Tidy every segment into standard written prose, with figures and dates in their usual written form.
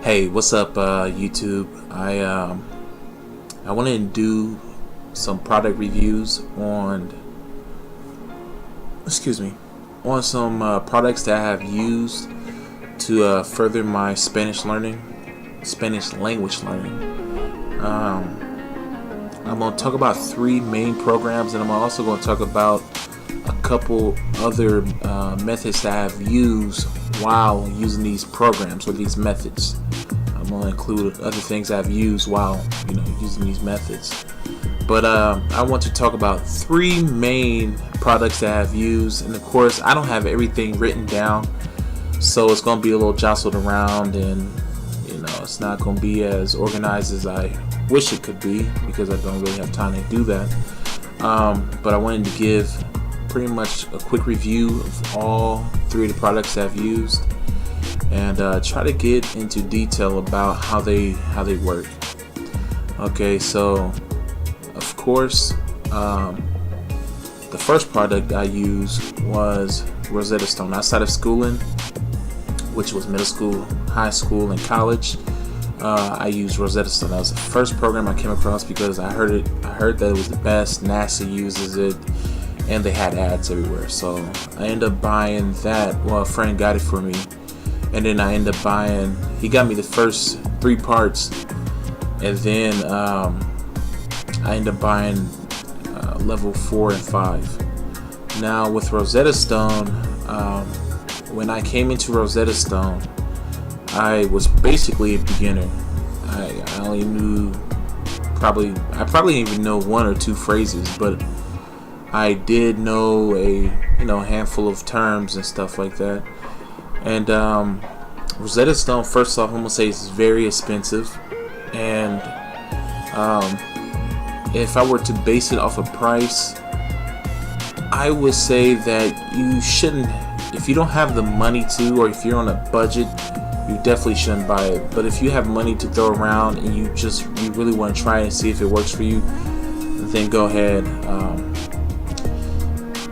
Hey, what's up, YouTube? I wanted to do some product reviews on, on some products that I have used to further my Spanish language learning. I'm going to talk about three main programs, and I'm also going to talk about a couple other methods that I've used while using these programs or these methods. I'm going to include other things I've used while using these methods. But I want to talk about three main products that I've used, and of course I don't have everything written down, so it's going to be a little jostled around, and it's not going to be as organized as I wish it could be because I don't really have time to do that. But I wanted to give pretty much a quick review of all three of the products I've used, and try to get into detail about how they work. Okay, so of course, the first product I used was Rosetta Stone. Outside of schooling, which was middle school, high school, and college, I used Rosetta Stone. That was the first program I came across because I heard that it was the best. NASA uses it, and they had ads everywhere. So I ended up buying that. Well, a friend got it for me, and then I ended up buying. He got me the first 3 parts, and then I ended up buying level 4 and 5. Now with Rosetta Stone, when I came into Rosetta Stone, I was basically a beginner. I only knew I probably didn't even know 1 or 2 phrases, but I did know a handful of terms and stuff like that. And Rosetta Stone, first off, I'm gonna say it's very expensive, and if I were to base it off a price, I would say that you shouldn't. If you don't have the money to, or if you're on a budget, you definitely shouldn't buy it. But if you have money to throw around and you really want to try it and see if it works for you, then go ahead.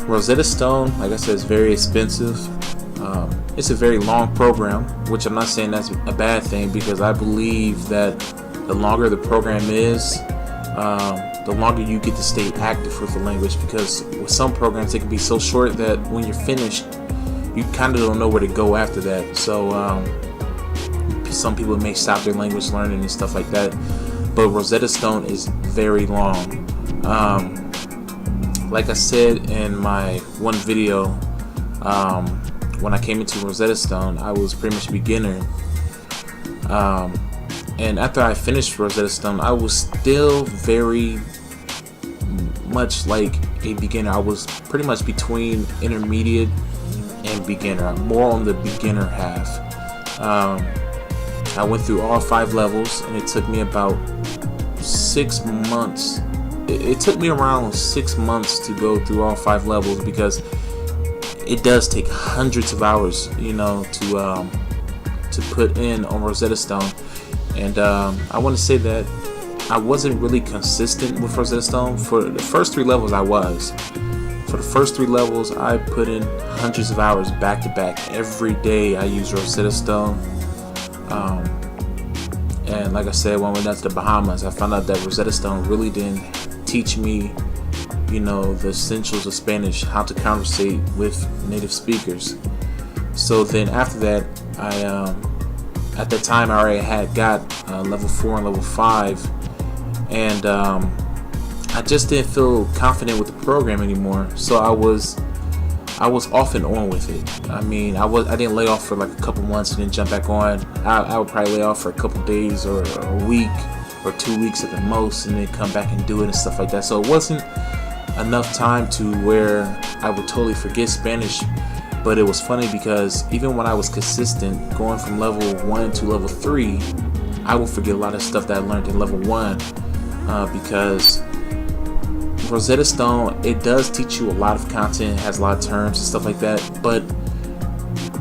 Rosetta Stone, like I said, is very expensive. It's a very long program, which I'm not saying that's a bad thing, because I believe that the longer the program is, the longer you get to stay active with the language, because with some programs it can be so short that when you're finished, you kind of don't know where to go after that. So some people may stop their language learning and stuff like that, but Rosetta Stone is very long. Like I said in my one video, when I came into Rosetta Stone, I was pretty much a beginner, and after I finished Rosetta Stone, I was still very much like a beginner. I was pretty much between intermediate and beginner. I'm more on the beginner half. I went through all 5 levels, and it took me about 6 months. It took me around 6 months to go through all 5 levels, because it does take hundreds of hours, to put in on Rosetta Stone. And I want to say that I wasn't really consistent with Rosetta Stone. For the first 3 levels, I was. For the first 3 levels, I put in hundreds of hours back to back. Every day I used Rosetta Stone. And like I said, when I went down to the Bahamas, I found out that Rosetta Stone really didn't teach me, the essentials of Spanish, how to conversate with native speakers. So then after that, at that time I already had got level 4 and level 5, and I just didn't feel confident with the program anymore. So I was off and on with it. I mean, I didn't lay off for like a couple months and then jump back on. I would probably lay off for a couple days or a week or 2 weeks at the most, and then come back and do it and stuff like that. So it wasn't enough time to where I would totally forget Spanish. But it was funny because even when I was consistent going from level 1 to level 3, I would forget a lot of stuff that I learned in level 1, because Rosetta Stone, it does teach you a lot of content, has a lot of terms and stuff like that, but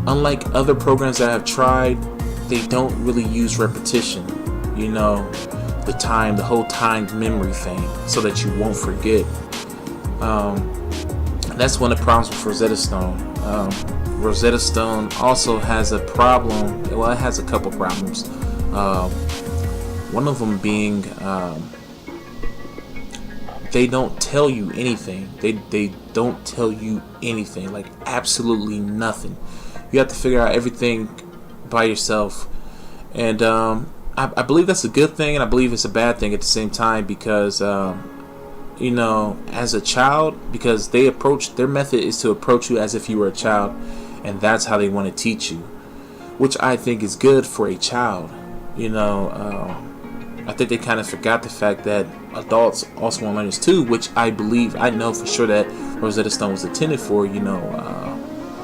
unlike other programs that I've tried, they don't really use repetition, the whole timed memory thing, so that you won't forget. That's one of the problems with Rosetta Stone. Rosetta Stone also has a problem. Well, it has a couple problems. One of them being they don't tell you anything. They don't tell you anything, like absolutely nothing. You have to figure out everything by yourself. And I believe that's a good thing, and I believe it's a bad thing at the same time, because you know, as a child, because their method is to approach you as if you were a child, and that's how they want to teach you, which I think is good for a child. You know, I think they kind of forgot the fact that adults also want learners too, which I know for sure that Rosetta Stone was intended for, you know,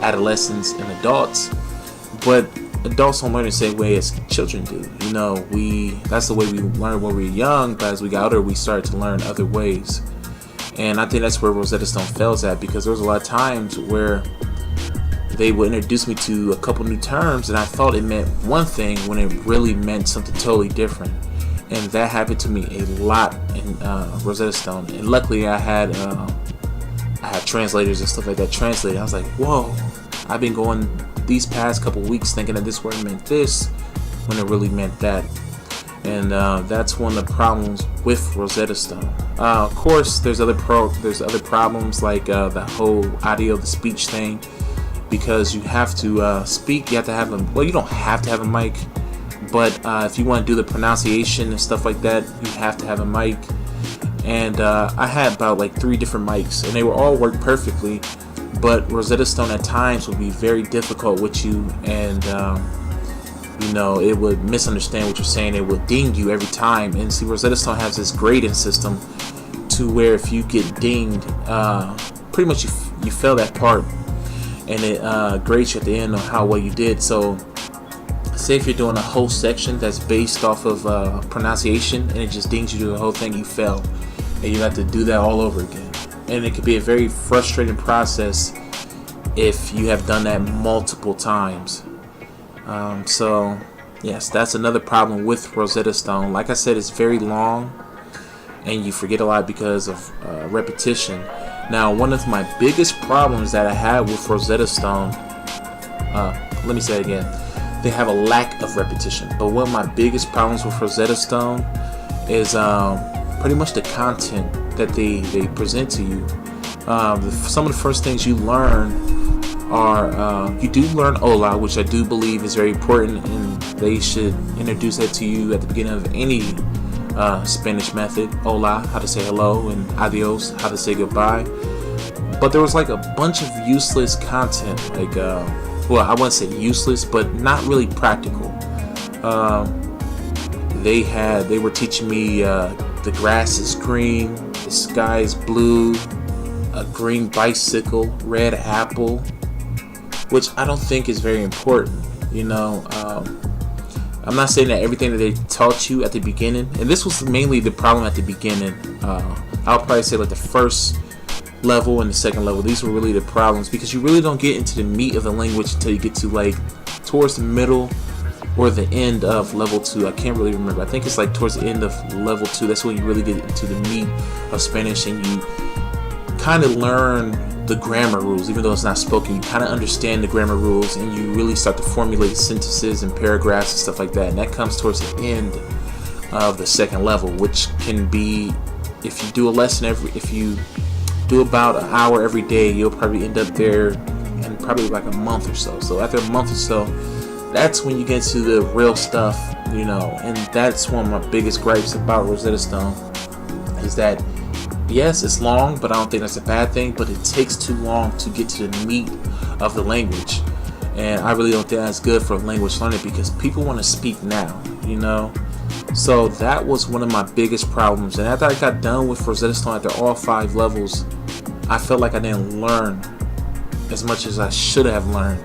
adolescents and adults. But adults don't learn the same way as children do. You know, that's the way we learn when we were young, but as we got older, we started to learn other ways. And I think that's where Rosetta Stone fails at, because there was a lot of times where they would introduce me to a couple new terms, and I thought it meant one thing when it really meant something totally different. And that happened to me a lot in Rosetta Stone. And luckily I had translators and stuff like that translated. I was like, whoa, I've been going these past couple weeks thinking that this word meant this when it really meant that. And that's one of the problems with Rosetta Stone. Of course, there's other problems, like the whole the speech thing, because you have to speak. You have to have you don't have to have a mic, but if you want to do the pronunciation and stuff like that, you have to have a mic. And I had about like 3 different mics, and they would all work perfectly, but Rosetta Stone at times would be very difficult with you, and you know, it would misunderstand what you're saying. It would ding you every time. And see, Rosetta Stone has this grading system to where if you get dinged, pretty much you fail that part, and it grades you at the end on how well you did. So say if you're doing a whole section that's based off of pronunciation, and it just dings you to the whole thing, you fail, and you have to do that all over again. And it could be a very frustrating process if you have done that multiple times. So yes, that's another problem with Rosetta Stone. Like I said, it's very long, and you forget a lot because of repetition. Now, one of my biggest problems that I had with Rosetta Stone, let me say it again, they have a lack of repetition. But one of my biggest problems with Rosetta Stone is pretty much the content that they present to you. Some of the first things you learn are, you do learn hola, which I do believe is very important, and they should introduce that to you at the beginning of any Spanish method. Hola, how to say hello, and adios, how to say goodbye. But there was like a bunch of useless content, like well, I wouldn't say useless, but not really practical. They were teaching me the grass is green, the sky is blue, a green bicycle, red apple, which I don't think is very important. You know, I'm not saying that everything that they taught you at the beginning, and this was mainly the problem at the beginning. I'll probably say like the first level and the second level, these were really the problems, because you really don't get into the meat of the language until you get to like towards the middle or the end of level 2. I can't really remember. I think it's like towards the end of level 2. That's when you really get into the meat of Spanish, and you kind of learn the grammar rules. Even though it's not spoken, you kind of understand the grammar rules, and you really start to formulate sentences and paragraphs and stuff like that. And that comes towards the end of the second level, which can be, if you do a lesson if you do about an hour every day, you'll probably end up there in probably like a month or so. So after a month or so, that's when you get to the real stuff, you know. And that's one of my biggest gripes about Rosetta Stone, is that yes, it's long, but I don't think that's a bad thing, but it takes too long to get to the meat of the language. And I really don't think that's good for language learning, because people want to speak now, you know. So that was one of my biggest problems. And after I got done with Rosetta Stone, after all 5 levels, I felt like I didn't learn as much as I should have learned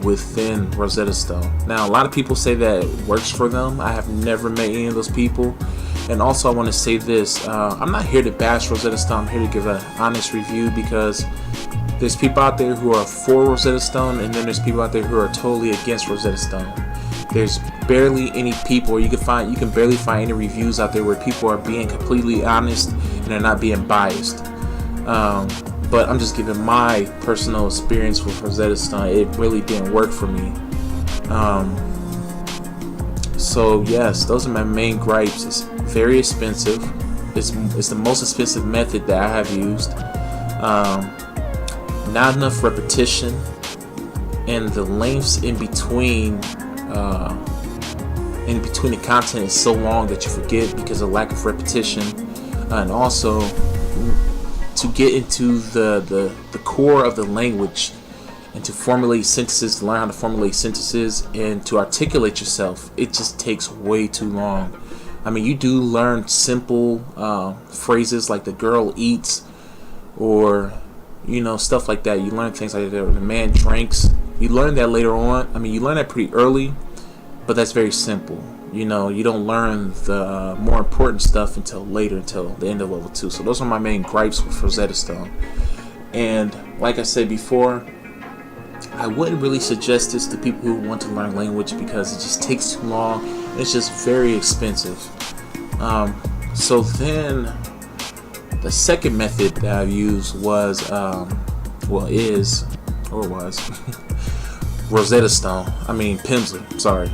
within Rosetta Stone. Now, a lot of people say that it works for them. I have never met any of those people. And also, I want to say this, I'm not here to bash Rosetta Stone. I'm here to give an honest review, because there's people out there who are for Rosetta Stone, and then there's people out there who are totally against Rosetta Stone. There's barely any people, or you can barely find any reviews out there where people are being completely honest and they're not being biased. But I'm just giving my personal experience with Rosetta Stone. It really didn't work for me. So So yes, those are my main gripes. It's very expensive. It's the most expensive method that I have used. Not enough repetition, and the lengths in between the content is so long that you forget because of lack of repetition. And also, to get into the core of the language and to formulate sentences, to learn how to formulate sentences and to articulate yourself, it just takes way too long. I mean, you do learn simple phrases like the girl eats, or stuff like that. You learn things like the man drinks. You learn that later on. I mean, you learn that pretty early, but that's very simple. You don't learn the more important stuff until later, until the end of level 2. So those are my main gripes with Rosetta Stone. And like I said before, I wouldn't really suggest this to people who want to learn language because it just takes too long. It's just very expensive. So then the second method that I've used was Rosetta Stone. I mean Pimsleur, sorry.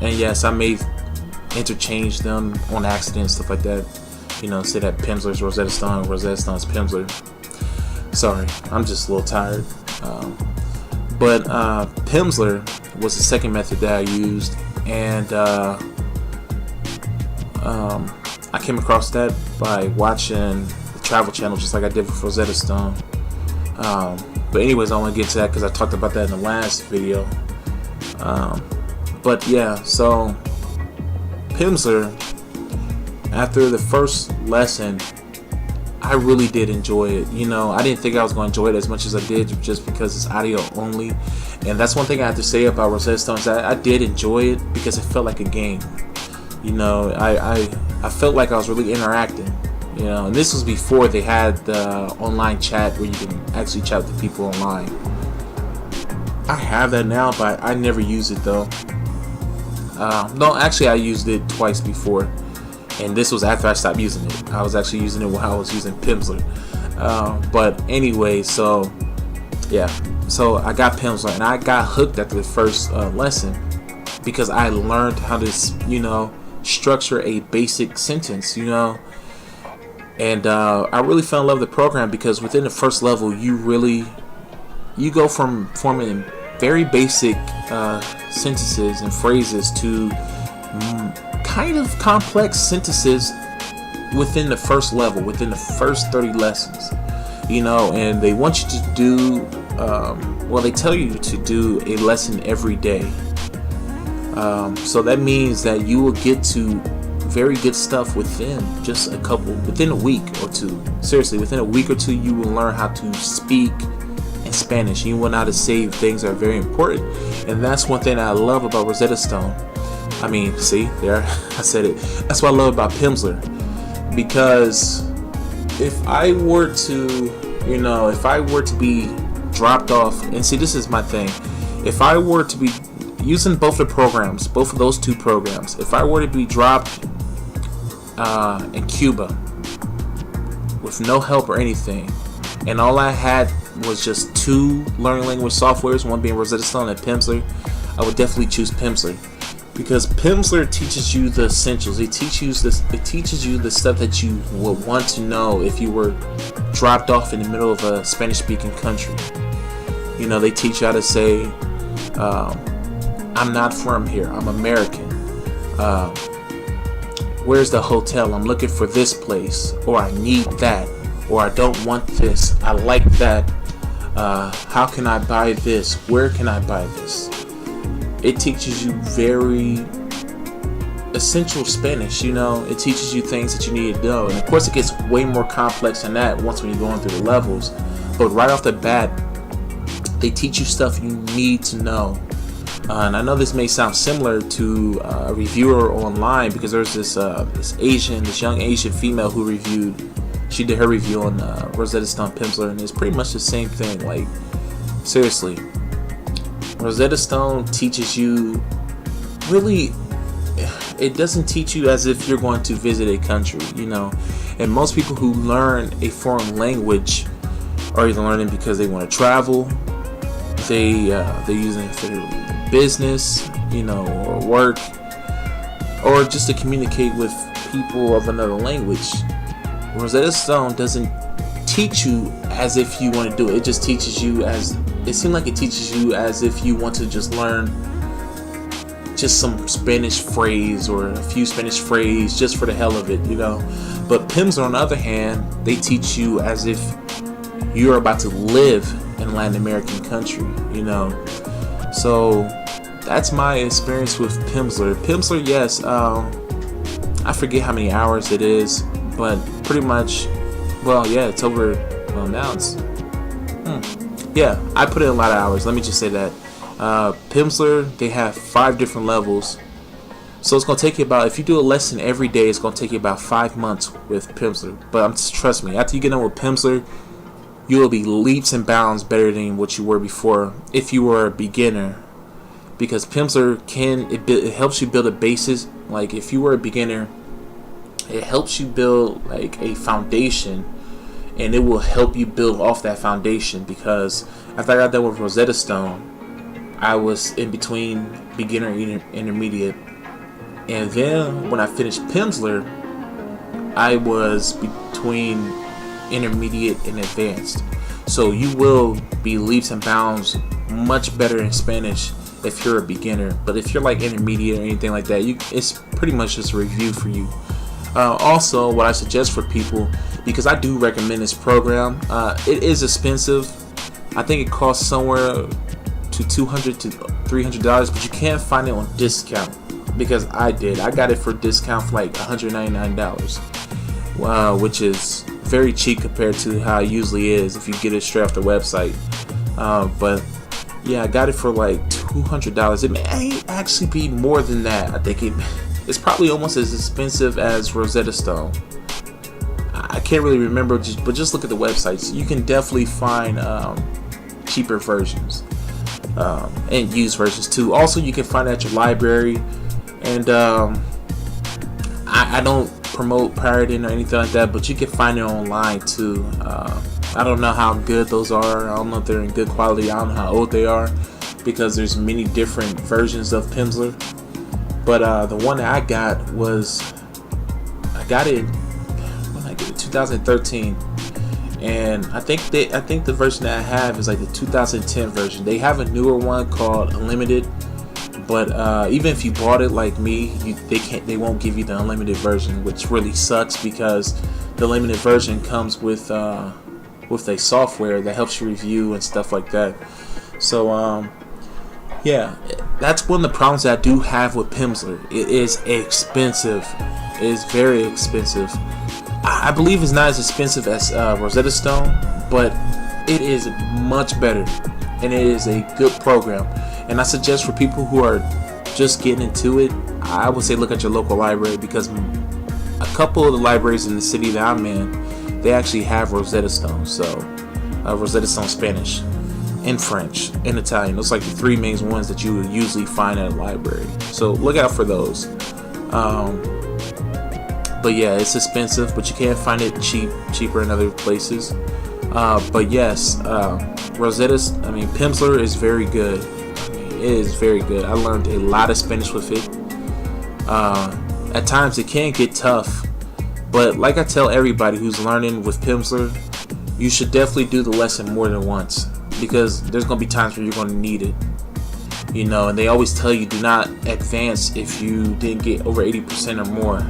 And yes, I may interchange them on accident and stuff like that. Say that Pimsleur is Rosetta Stone, Rosetta Stone is Pimsleur. Sorry, I'm just a little tired. But Pimsleur was the second method that I used, and I came across that by watching the Travel Channel, just like I did with Rosetta Stone. But anyways, I want to get to that because I talked about that in the last video. But yeah, so Pimsleur, after the first lesson, I really did enjoy it. I didn't think I was going to enjoy it as much as I did just because it's audio only. And that's one thing I have to say about Rosetta Stone, is that I did enjoy it because it felt like a game. I felt like I was really interacting. And this was before they had the online chat where you can actually chat with the people online. I have that now, but I never use it though. No, actually I used it twice before, and this was after I stopped using it. I was actually using it while I was using Pimsleur. But anyway, so yeah, so I got Pimsleur, and I got hooked after the first lesson because I learned how to, structure a basic sentence, and I really fell in love with the program because within the first level, you go from forming very basic sentences and phrases to kind of complex sentences within the first level, within the first 30 lessons. And they want you to do they tell you to do a lesson every day. So that means that you will get to very good stuff within a week or two. Seriously, within a week or two, you will learn how to speak in Spanish. You will know how to save things that are very important. And that's one thing that I love about Rosetta Stone. I mean, see, there, I said it. That's what I love about Pimsleur. Because if I were to be dropped off, and see, this is my thing. If I were to be using both of those two programs, if I were to be dropped in Cuba with no help or anything, and all I had was just two learning language softwares, one being Rosetta Stone and Pimsleur, I would definitely choose Pimsleur, because Pimsleur teaches you the essentials. It teaches you the stuff that you would want to know if you were dropped off in the middle of a Spanish-speaking country. They teach you how to say, I'm not from here, I'm American. Where's the hotel? I'm looking for this place, or I need that, or I don't want this, I like that. How can I buy this? Where can I buy this? It teaches you very essential Spanish. It teaches you things that you need to know, and of course it gets way more complex than that once when you're going through the levels. But right off the bat, they teach you stuff you need to know. And I know this may sound similar to a reviewer online, because there's this young Asian female who reviewed. She did her review on Rosetta Stone Pimsleur, and it's pretty much the same thing. Like, seriously, Rosetta Stone teaches you really. It doesn't teach you as if you're going to visit a country, And most people who learn a foreign language are either learning because they want to travel, they're using it for business, or work. or just to communicate with people of another language. Rosetta Stone doesn't teach you as if you want to do it. It just teaches you as, it seems like it teaches you as if you want to just learn just some Spanish phrase or a few Spanish phrase just for the hell of it, you know. But Pimsleur, on the other hand, they teach you as if you're about to live in a Latin American country, you know. So that's my experience with Pimsleur. Pimsleur, yes, I forget how many hours it is, but pretty much, well, yeah, it's over, well, now it's, yeah, I put in a lot of hours, let me just say that. Pimsleur, they have 5 different levels, so it's going to take you about, if you do a lesson every day, it's going to take you about 5 months with Pimsleur. But trust me, after you get done with Pimsleur, you will be leaps and bounds better than what you were before if you were a beginner, because Pimsleur it helps you build a basis. Like if you were a beginner, it helps you build like a foundation, and it will help you build off that foundation. Because after I got done with Rosetta Stone, I was in between beginner and intermediate, and then when I finished Pimsleur, I was between intermediate and advanced. So you will be leaps and bounds much better in Spanish if you're a beginner. But if you're like intermediate or anything like that, it's pretty much just a review for you. Also, what I suggest for people, because I do recommend this program, it is expensive. I think it costs somewhere to $200 to $300, but you can't find it on discount, because I got it for discount for like $199, which is very cheap compared to how it usually is if you get it straight off the website. But yeah, I got it for like $200. It may actually be more than that. I think it's probably almost as expensive as Rosetta Stone. I can't really remember, but just look at the websites. You can definitely find cheaper versions. And used versions too. Also, you can find it at your library, and I don't promote pirating or anything like that, but you can find it online too. I don't know how good those are. I don't know if they're in good quality. I don't know how old they are, because there's many different versions of Pimsleur. But the one that I got it in, when I get it, 2013. And I think the version that I have is like the 2010 version. They have a newer one called Unlimited, but even if you bought it like me, they won't give you the unlimited version, which really sucks, because the limited version comes with a software that helps you review and stuff like that. So yeah, that's one of the problems that I do have with Pimsleur. It is expensive. It is very expensive. I believe it's not as expensive as Rosetta Stone, but it is much better, and it is a good program. And I suggest for people who are just getting into it, I would say look at your local library, because a couple of the libraries in the city that I'm in, they actually have Rosetta Stone. So Rosetta Stone Spanish, and French, and Italian. Those are like the 3 main ones that you would usually find at a library. So look out for those. But yeah, it's expensive, but you can find it cheaper in other places. But yes, Pimsleur is very good. It is very good. I learned a lot of Spanish with it. At times it can get tough, but like I tell everybody who's learning with Pimsleur, you should definitely do the lesson more than once, because there's gonna be times where you're gonna need it. You know, and they always tell you do not advance if you didn't get over 80% or more.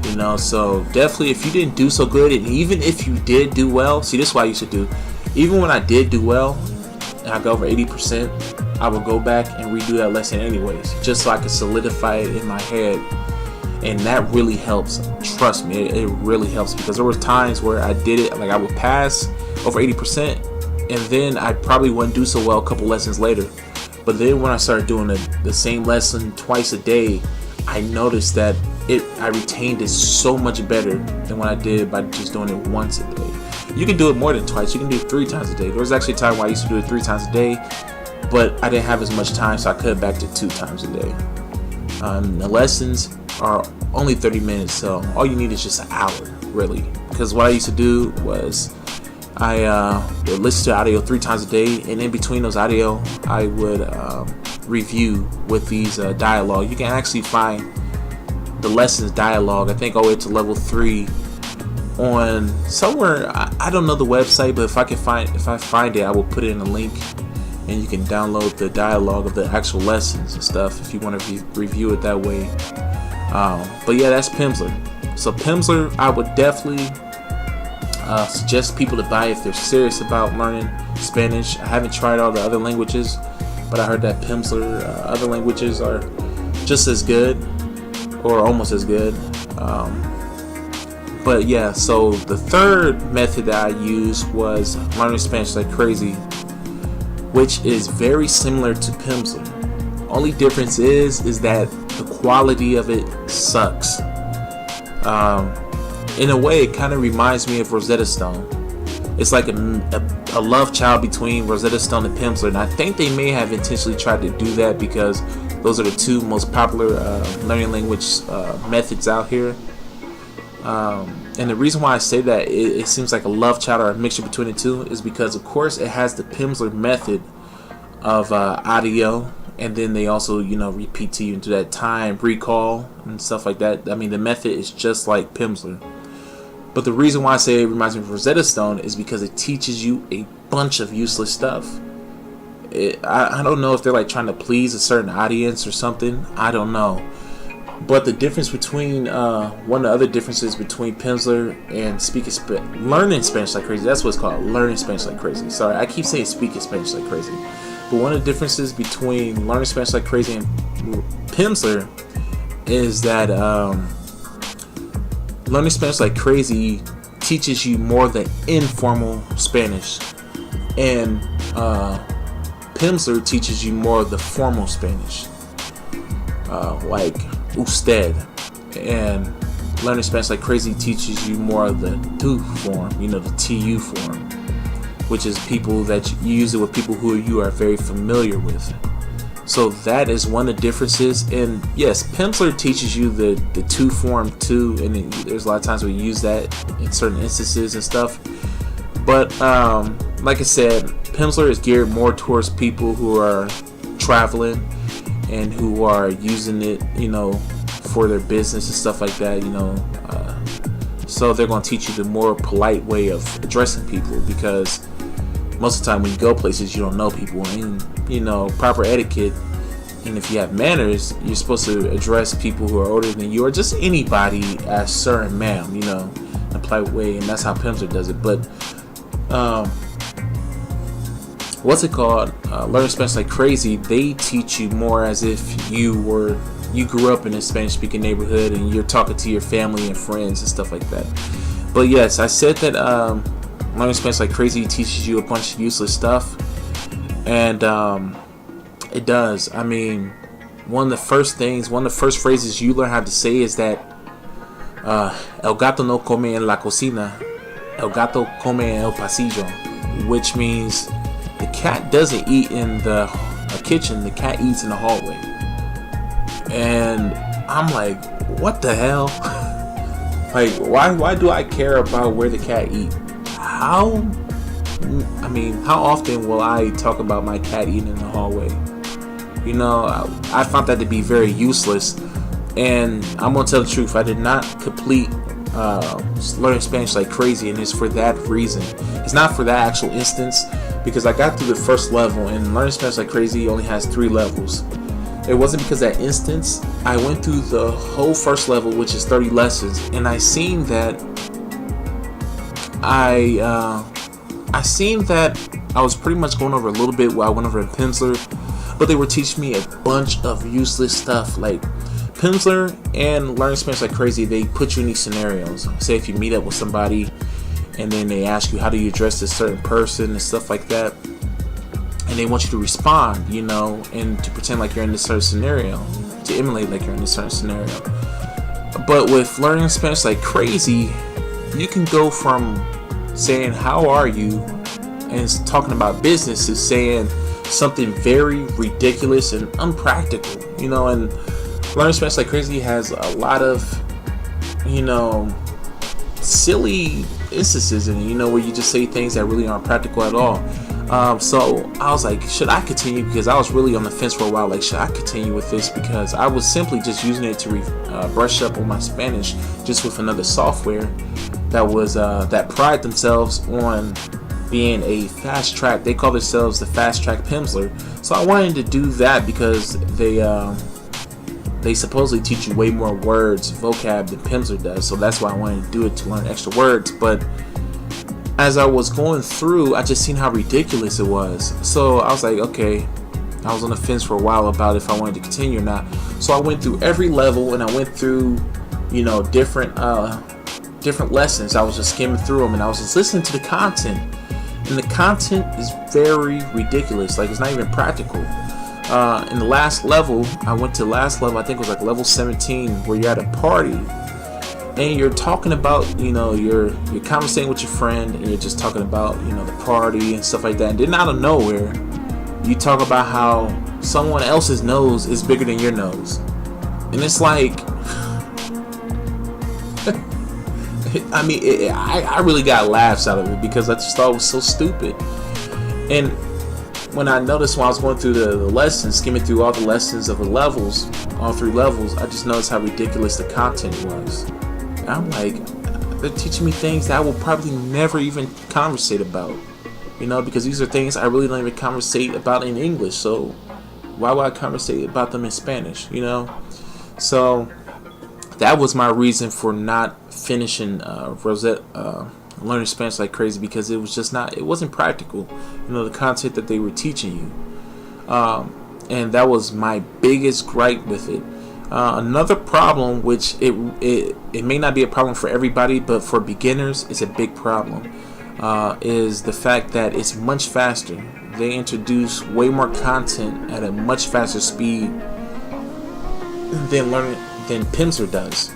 You know, so definitely if you didn't do so good, and even if you did do well, see, this is what I used to do. Even when I did do well and I got over 80%, I would go back and redo that lesson anyways, just so I could solidify it in my head. And that really helps. Trust me, it really helps, because there were times where I did it, like I would pass over 80%, and then I probably wouldn't do so well a couple lessons later. But then when I started doing the same lesson twice a day, I noticed that I retained it so much better than what I did by just doing it once a day. You can do it more than twice. You can do it 3 times a day. There was actually a time where I used to do it 3 times a day, but I didn't have as much time, so I cut it back to 2 times a day. The lessons are only 30 minutes, so all you need is just an hour, really. Because what I used to do was I would listen to audio 3 times a day, and in between those audio, I would review with these dialogue. You can actually find the lessons dialogue, I think all the way to level 3 on somewhere. I don't know the website, but if I find it, I will put it in a link, and you can download the dialogue of the actual lessons and stuff if you want to review it that way. But yeah, that's Pimsleur. So Pimsleur, I would definitely suggest people to buy if they're serious about learning Spanish. I haven't tried all the other languages, but I heard that Pimsleur, other languages are just as good or almost as good. But yeah, so the third method that I used was learning Spanish like crazy, which is very similar to Pimsleur. Only difference is that the quality of it sucks. In a way, it kind of reminds me of Rosetta Stone. It's like a love child between Rosetta Stone and Pimsleur, and I think they may have intentionally tried to do that because those are the two most popular learning language methods out here. And the reason why I say that it seems like a love child or a mixture between the two is because, of course, it has the Pimsleur method of audio, and then they also, repeat to you into that time recall and stuff like that. I mean, the method is just like Pimsleur. But the reason why I say it reminds me of Rosetta Stone is because it teaches you a bunch of useless stuff. I don't know if they're like trying to please a certain audience or something. I don't know. But the difference between one of the other differences between Pimsleur and learning Spanish like crazy, that's what it's called, learning Spanish like crazy. Sorry, I keep saying speaking Spanish like crazy. But one of the differences between learning Spanish like crazy and Pimsleur is that learning Spanish like crazy teaches you more than informal Spanish, and Pimsleur teaches you more of the formal Spanish, like usted. And learning Spanish like crazy teaches you more of the tu form, the tu form, which is people that you use it with people who you are very familiar with. So that is one of the differences. And yes, Pimsleur teaches you the tu form too, and there's a lot of times we use that in certain instances and stuff. But like I said, Pimsleur is geared more towards people who are traveling and who are using it, for their business and stuff like that, so they're going to teach you the more polite way of addressing people, because most of the time when you go places you don't know people, and proper etiquette, and if you have manners, you're supposed to address people who are older than you, or just anybody as sir and ma'am, in a polite way, and that's how Pimsleur does it. But what's it called? Learning Spanish like crazy, they teach you more as if you grew up in a Spanish speaking neighborhood and you're talking to your family and friends and stuff like that. But yes, I said that learning Spanish like crazy teaches you a bunch of useless stuff, and it does. I mean, one of the first phrases you learn how to say is that el gato no come en la cocina, el gato come en el pasillo, which means the cat doesn't eat in the kitchen, the cat eats in the hallway. And I'm like, what the hell? Like, why do I care about where the cat eat? How often will I talk about my cat eating in the hallway? I found that to be very useless, and I'm gonna tell the truth, I did not complete learning Spanish like crazy, and it's for that reason. It's not for that actual instance, because I got through the first level, and learning Spanish like crazy only has 3 levels. It wasn't because that instance. I went through the whole first level, which is 30 lessons, and I seen that I was pretty much going over a little bit what I went over in Pimsleur, but they were teaching me a bunch of useless stuff. Like Pimsleur and learning Spanish like crazy, they put you in these scenarios. Say if you meet up with somebody, and then they ask you how do you address this certain person and stuff like that, and they want you to respond, and to pretend like you're in this certain scenario, to emulate like you're in this certain scenario. But with learning Spanish like crazy, you can go from saying how are you and talking about business to saying something very ridiculous and unpractical, and learning Spanish like crazy has a lot of silly instances in it, where you just say things that really aren't practical at all. So I was like, should I continue? Because I was really on the fence for a while. Like, should I continue with this? Because I was simply just using it to brush up on my Spanish, just with another software that was that pride themselves on being a fast track. They call themselves the fast track Pimsleur. So I wanted to do that because they supposedly teach you way more words, vocab, than Pimsleur does. So that's why I wanted to do it, to learn extra words. But as I was going through, I just seen how ridiculous it was. So I was like, okay, I was on the fence for a while about if I wanted to continue or not. So I went through every level, and I went through, you know, different lessons. I was just skimming through them, and I was just listening to the content. And the content is very ridiculous. Like, it's not even practical. In the last level, I went to the last level, I think it was like level 17, where you're at a party. And you're talking about, you know, you're conversating with your friend, and you're just talking about, you know, the party and stuff like that. And then out of nowhere, you talk about how someone else's nose is bigger than your nose. And it's like, I mean, I really got laughs out of it because I just thought it was so stupid. And when I noticed when I was going through the lessons, skimming through all the lessons of the levels, all 3 levels, I just noticed how ridiculous the content was. And I'm like, they're teaching me things that I will probably never even conversate about, you know, because these are things I really don't even conversate about in English. So why would I conversate about them in Spanish, you know? So that was my reason for not finishing Rosetta, learning Spanish like crazy, because it was just not, it wasn't practical, you know, the content that they were teaching you. And that was my biggest gripe with it. Another problem, which it may not be a problem for everybody, but for beginners it's a big problem, is the fact that it's much faster. They introduce way more content at a much faster speed than Pimsleur does.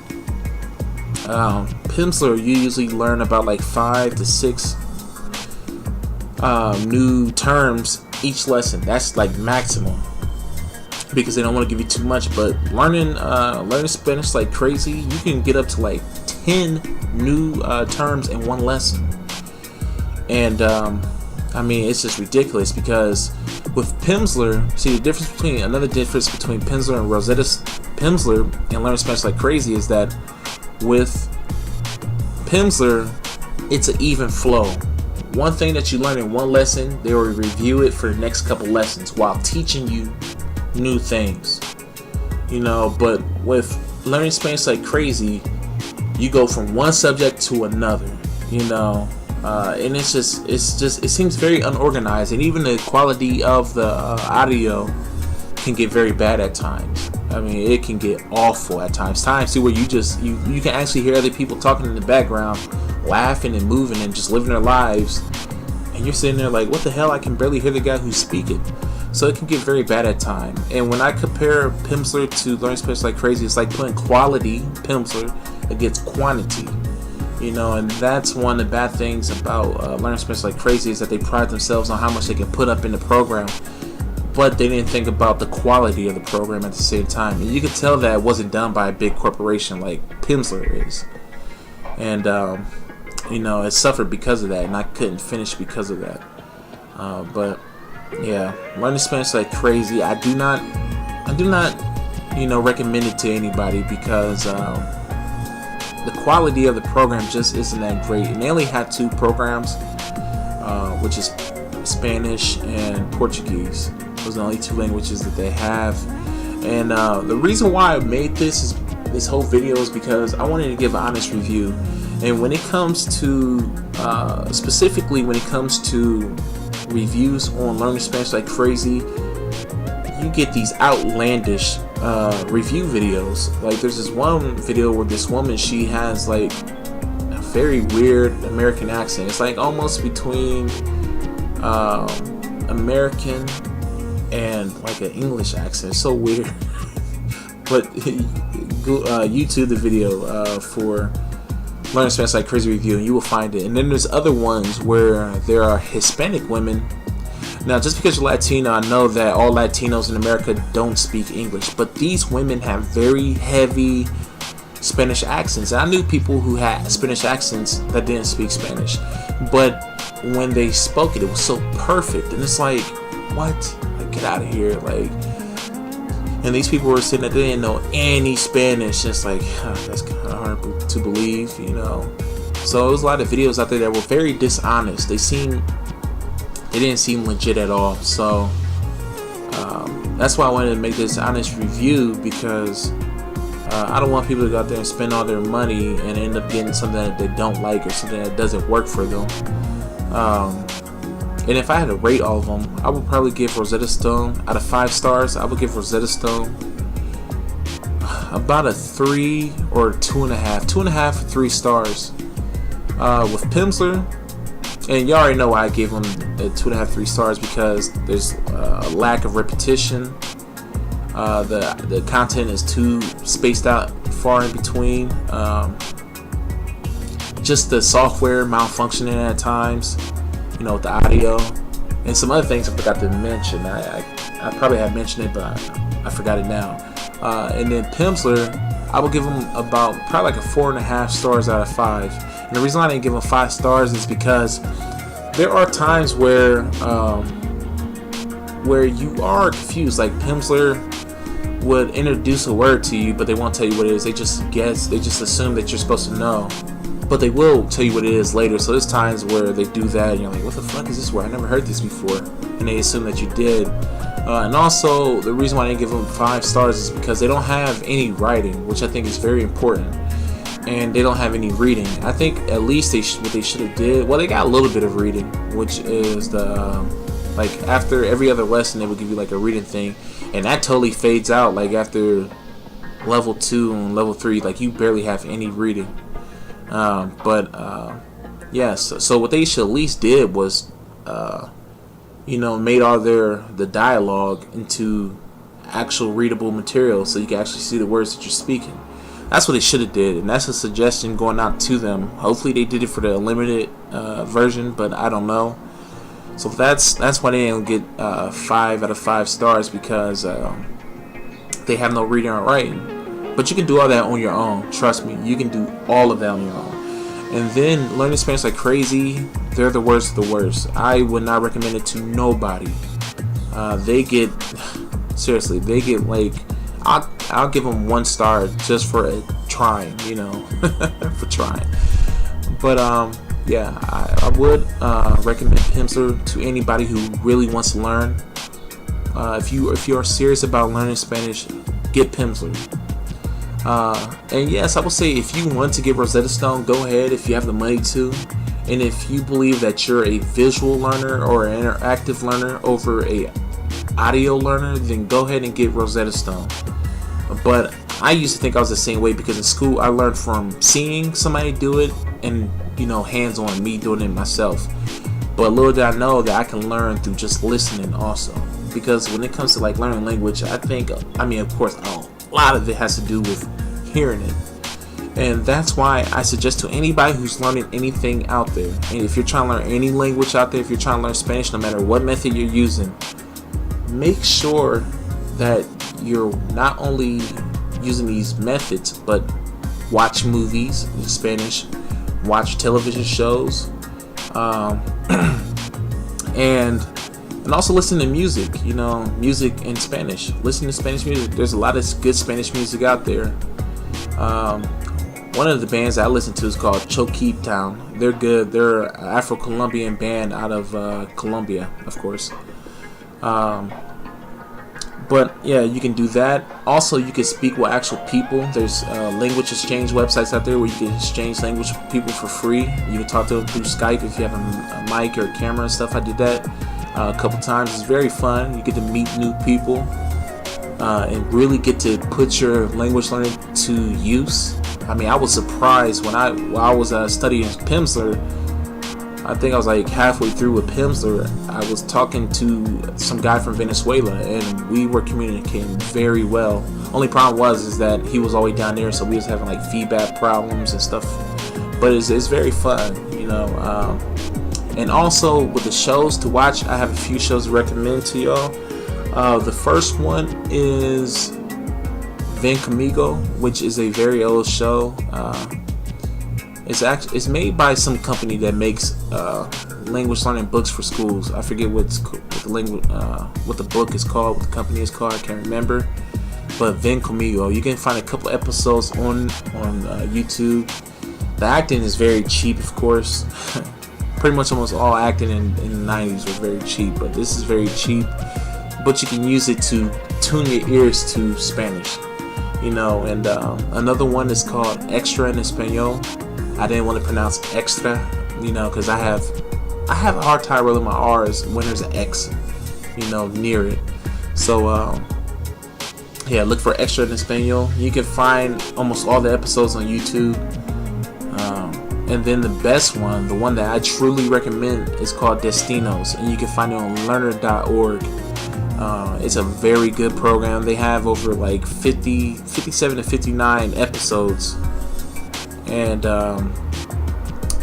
Pimsleur, you usually learn about like 5 to 6 new terms each lesson. That's like maximum, because they don't want to give you too much. But learning Spanish like crazy, you can get up to like 10 new terms in one lesson. And I mean, it's just ridiculous, because with Pimsleur, see, another difference between Pimsleur and Pimsleur and learning Spanish like crazy is that with Pimsleur, it's an even flow. One thing that you learn in one lesson, they will review it for the next couple lessons while teaching you new things, you know. But with learning Spanish like crazy, you go from one subject to another, you know. And it seems very unorganized, and even the quality of the audio can get very bad at times. I mean, it can get awful at times where you can actually hear other people talking in the background, laughing and moving and just living their lives, and you're sitting there like, what the hell, I can barely hear the guy who's speaking. So it can get very bad at times. And when I compare Pimsleur to learning Spanish like crazy, it's like putting quality Pimsleur against quantity, you know. And that's one of the bad things about learning Spanish like crazy, is that they pride themselves on how much they can put up in the program, but they didn't think about the quality of the program at the same time. And you could tell that it wasn't done by a big corporation like Pimsleur is. And you know, it suffered because of that, and I couldn't finish because of that. But yeah, learning Spanish like crazy, I do not, you know, recommend it to anybody, because the quality of the program just isn't that great. And they only had 2 programs, which is Spanish and Portuguese. Those are the only 2 languages that they have. And the reason why I made this whole video is because I wanted to give an honest review. And when it comes to specifically when it comes to reviews on learning Spanish like crazy, you get these outlandish review videos. Like, there's this one video where this woman, she has like a very weird American accent. It's like almost between American and like an English accent. It's so weird. But go YouTube the video for learning Spanish like crazy review, and you will find it. And then there's other ones where there are Hispanic women. Now, just because you're Latino, I know that all Latinos in America don't speak English, but these women have very heavy Spanish accents. And I knew people who had Spanish accents that didn't speak Spanish, but when they spoke it, it was so perfect. And it's like, what? Like, get out of here! Like, and these people were sitting there, they didn't know any Spanish. It's like, that's kind of hard to believe, you know. So there was a lot of videos out there that were very dishonest. They didn't seem legit at all. So that's why I wanted to make this honest review, because I don't want people to go out there and spend all their money and end up getting something that they don't like or something that doesn't work for them. And if I had to rate all of them, I would probably give Rosetta Stone, out of 5 stars, I would give Rosetta Stone about a 3 or 2.5. 2.5 or 3 stars. With Pimsleur, and you already know why I gave them a 2.5, 3 stars, because there's a lack of repetition. The content is too spaced out, far in between. Just the software malfunctioning at times, you know, with the audio, and some other things I forgot to mention. I probably have mentioned it, but I forgot it now. And then Pimsleur, I will give them about probably like a 4.5 stars out of 5. And the reason why I didn't give them 5 stars is because there are times where you are confused. Like, Pimsleur would introduce a word to you, but they won't tell you what it is. They just guess. They just assume that you're supposed to know, but they will tell you what it is later. So there's times where they do that, and you're like, "What the fuck is this word? I never heard this before," and they assume that you did. And also, the reason why I didn't give them 5 stars is because they don't have any writing, which I think is very important, and they don't have any reading. I think at least what they should have did. Well, they got a little bit of reading, which is the like after every other lesson they would give you like a reading thing, and that totally fades out. Like after level 2 and level 3, like you barely have any reading. Yes. So what they should at least did was, made all the dialogue into actual readable material, so you can actually see the words that you're speaking. That's what they should have did, and that's a suggestion going out to them. Hopefully they did it for the limited version, but I don't know. So that's why they didn't get 5 out of 5 stars, because they have no reading or writing. But you can do all that on your own. Trust me, you can do all of that on your own. And then learning Spanish like crazy, they're the worst of the worst. I would not recommend it to nobody. They get like, I'll give them 1 star just for trying, for trying. But yeah, I would recommend Pimsleur to anybody who really wants to learn. If you are serious about learning Spanish, get Pimsleur. And yes, I would say if you want to get Rosetta Stone, go ahead if you have the money to. And if you believe that you're a visual learner or an interactive learner over a audio learner, then go ahead and get Rosetta Stone. But I used to think I was the same way, because in school I learned from seeing somebody do it and hands-on, me doing it myself. But little did I know that I can learn through just listening also. Because when it comes to like learning language, of course, a lot of it has to do with hearing it. And that's why I suggest to anybody who's learning anything out there, and if you're trying to learn any language out there, if you're trying to learn Spanish, no matter what method you're using, make sure that you're not only using these methods, but watch movies in Spanish, watch television shows, and also listen to music, music in Spanish. Listen to Spanish music. There's a lot of good Spanish music out there. One of the bands I listen to is called Chokeep Town. They're good. They're an Afro-Colombian band out of Colombia, of course. But yeah, you can do that. Also, you can speak with actual people. There's language exchange websites out there where you can exchange language with people for free. You can talk to them through Skype if you have a mic or a camera and stuff. I did that a couple times. It's very fun. You get to meet new people and really get to put your language learning to use. I was surprised when I was studying Pimsleur. I think I was like halfway through with Pimsleur. I was talking to some guy from Venezuela, and we were communicating very well. Only problem is that he was always down there, so we was having like feedback problems and stuff. But it's very fun, And also with the shows to watch, I have a few shows to recommend to y'all. The first one is Ven Conmigo, which is a very old show. It's made by some company that makes language learning books for schools. I forget what the book is called, what the company is called. I can't remember. But Ven Conmigo, you can find a couple episodes on YouTube. The acting is very cheap, of course. Pretty much almost all acting in the 90s was very cheap, but this is very cheap. But you can use it to tune your ears to Spanish, And another one is called Extra en Español. I didn't want to pronounce extra, because I have a hard time rolling my R's when there's an X, near it. So look for Extra en Español. You can find almost all the episodes on YouTube. And then the best one, the one that I truly recommend, is called Destinos, and you can find it on learner.org. It's a very good program. They have over like 57 to 59 episodes. And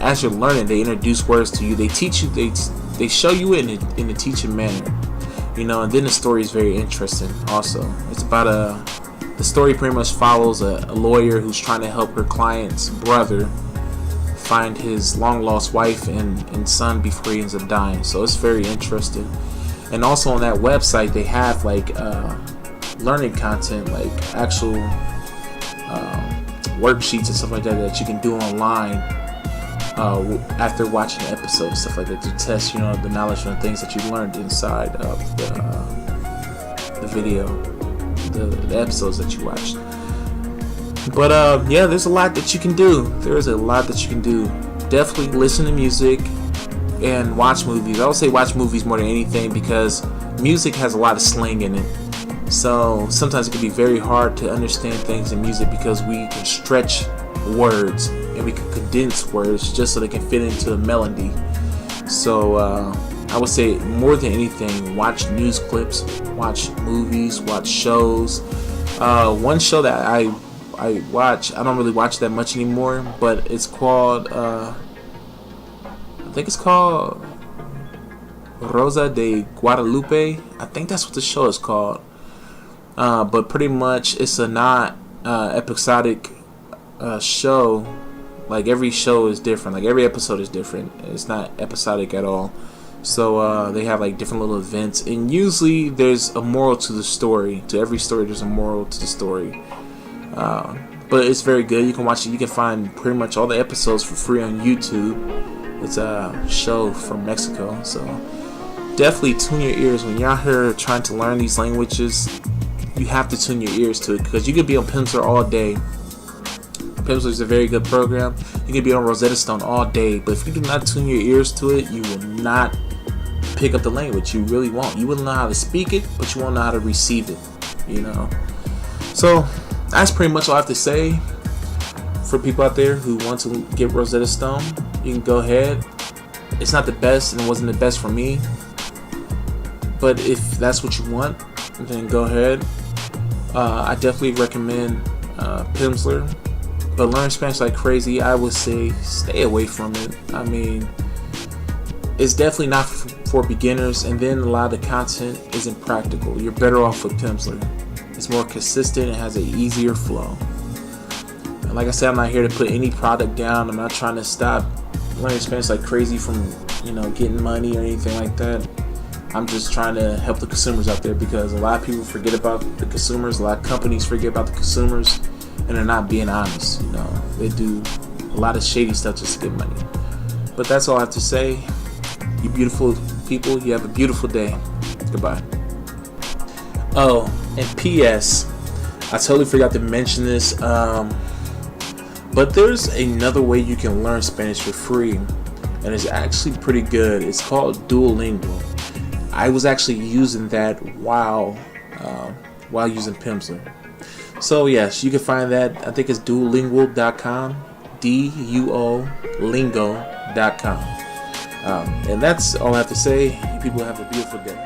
as you're learning, they introduce words to you. They teach you. They show you it in a teaching manner, And then the story is very interesting. Also, it's about the story pretty much follows a lawyer who's trying to help her client's brother find his long lost wife and son before he ends up dying. So it's very interesting. And also on that website, they have like learning content, like actual worksheets and stuff like that you can do online after watching the episode, stuff like that, to test the knowledge and the things that you learned inside of the video, the episodes that you watched. But there's a lot that you can do. Definitely listen to music and watch movies. I would say watch movies more than anything, because music has a lot of slang in it. So sometimes it can be very hard to understand things in music, because we can stretch words and we can condense words just so they can fit into a melody. So I would say more than anything, watch news clips, watch movies, watch shows. One show that I watch, I don't really watch that much anymore, but it's called I think it's called Rosa de Guadalupe. I think that's what the show is called. But pretty much it's a not episodic show. Like every show is different. Like every episode is different. It's not episodic at all. So they have like different little events, and usually there's a moral to the story. To every story, there's a moral to the story. But it's very good. You can watch it. You can find pretty much all the episodes for free on YouTube. It's a show from Mexico. So definitely tune your ears when you're out here trying to learn these languages. You have to tune your ears to it, because you could be on Pimsleur all day. Pimsleur is a very good program. You can be on Rosetta Stone all day, but if you do not tune your ears to it, you will not pick up the language. You really won't. You will know how to speak it, but you won't know how to receive it. So that's pretty much all I have to say. For people out there who want to get Rosetta Stone, you can go ahead. It's not the best, and it wasn't the best for me, but if that's what you want, then go ahead. I definitely recommend Pimsleur, but learn Spanish like crazy, I would say stay away from it. I mean, it's definitely not for beginners, and then a lot of the content isn't practical. You're better off with Pimsleur. It's more consistent and has an easier flow. And like I said, I'm not here to put any product down. I'm not trying to stop learning Spanish like crazy from getting money or anything like that. I'm just trying to help the consumers out there, because a lot of people forget about the consumers. A lot of companies forget about the consumers, and they're not being honest. They do a lot of shady stuff just to get money. But that's all I have to say. You beautiful people, you have a beautiful day. Goodbye. Oh, and P.S. I totally forgot to mention this, but there's another way you can learn Spanish for free, and it's actually pretty good. It's called Duolingo. I was actually using that while using Pimsleur. So yes, you can find that. I think it's duolingo.com, duolingo.com. And that's all I have to say. You people have a beautiful day.